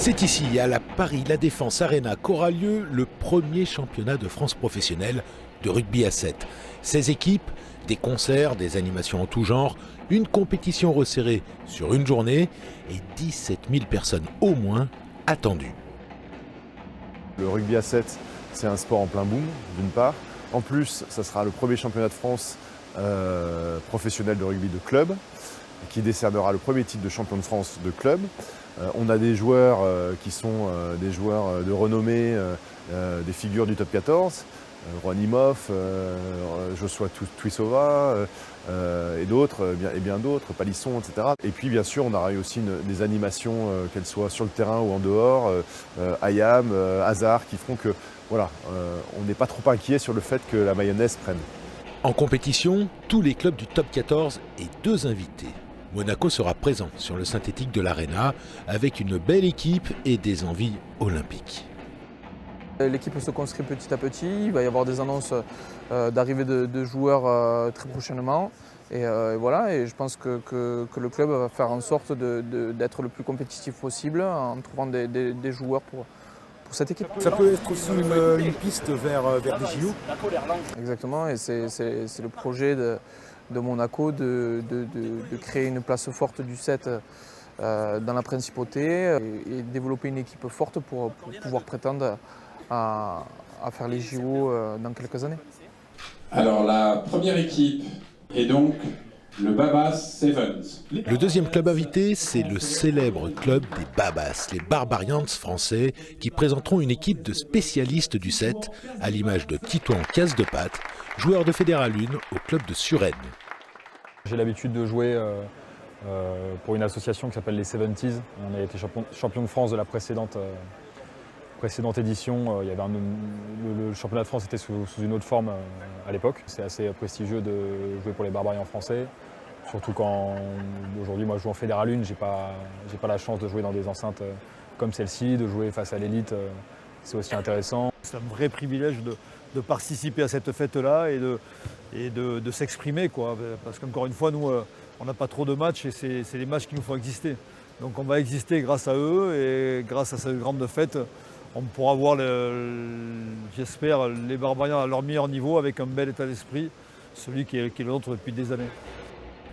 C'est ici, à la Paris La Défense Arena, qu'aura lieu le premier championnat de France professionnel de rugby à 7. 16 équipes, des concerts, des animations en tout genre, une compétition resserrée sur une journée et 17 000 personnes au moins attendues. Le rugby à 7, c'est un sport en plein boom, d'une part. En plus, ça sera le premier championnat de France professionnel de rugby de club, qui décernera le premier titre de champion de France de club. On a des joueurs qui sont des joueurs de renommée, des figures du top 14, Ronimov, Joshua Tuisova et d'autres, et bien d'autres, Palisson, etc. Et puis bien sûr, on aura eu aussi des animations, qu'elles soient sur le terrain ou en dehors, Ayam, Hazard, qui feront que voilà, on n'est pas trop inquiet sur le fait que la mayonnaise prenne. En compétition, tous les clubs du top 14 et 2 invités. Monaco sera présent sur le synthétique de l'Arena avec une belle équipe et des envies olympiques. L'équipe se construit petit à petit, il va y avoir des annonces d'arrivée de joueurs très prochainement. Et voilà, et je pense que le club va faire en sorte d'être le plus compétitif possible en trouvant des joueurs pour cette équipe. Ça peut être aussi une piste vers des JO. Exactement, et c'est le projet de Monaco de créer une place forte du 7 dans la principauté et développer une équipe forte pour pouvoir prétendre à faire les JO dans quelques années. Alors la première équipe est donc le Babas Sevens. Le deuxième club invité, c'est le célèbre club des Babas, les Barbarians français, qui présenteront une équipe de spécialistes du 7, à l'image de Titouan Casse-de-Pattes, joueur de Fédéral 1 au club de Suresnes. J'ai l'habitude de jouer pour une association qui s'appelle les 70s. On a été champion de France de la précédente édition. Il y avait le championnat de France était sous une autre forme à l'époque. C'est assez prestigieux de jouer pour les Barbarians français. Surtout quand aujourd'hui moi je joue en Fédéral 1, j'ai pas la chance de jouer dans des enceintes comme celle-ci, de jouer face à l'élite, c'est aussi intéressant. C'est un vrai privilège de participer à cette fête-là et de s'exprimer, quoi. Parce qu'encore une fois, nous, on n'a pas trop de matchs et c'est les matchs qui nous font exister. Donc on va exister grâce à eux et grâce à cette grande fête, on pourra voir, j'espère, les Barbarians à leur meilleur niveau avec un bel état d'esprit, celui qui est le nôtre depuis des années.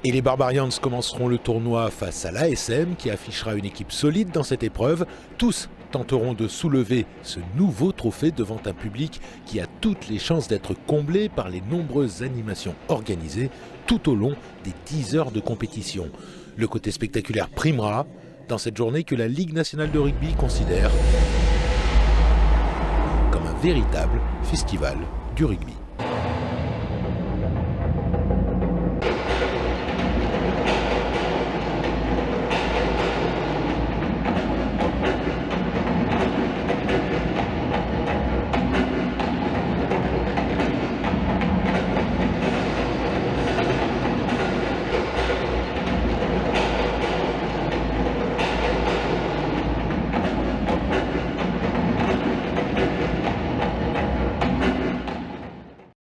Et les Barbarians commenceront le tournoi face à l'ASM qui affichera une équipe solide dans cette épreuve. Tous tenteront de soulever ce nouveau trophée devant un public qui a toutes les chances d'être comblé par les nombreuses animations organisées tout au long des 10 heures de compétition. Le côté spectaculaire primera dans cette journée que la Ligue nationale de rugby considère comme un véritable festival du rugby.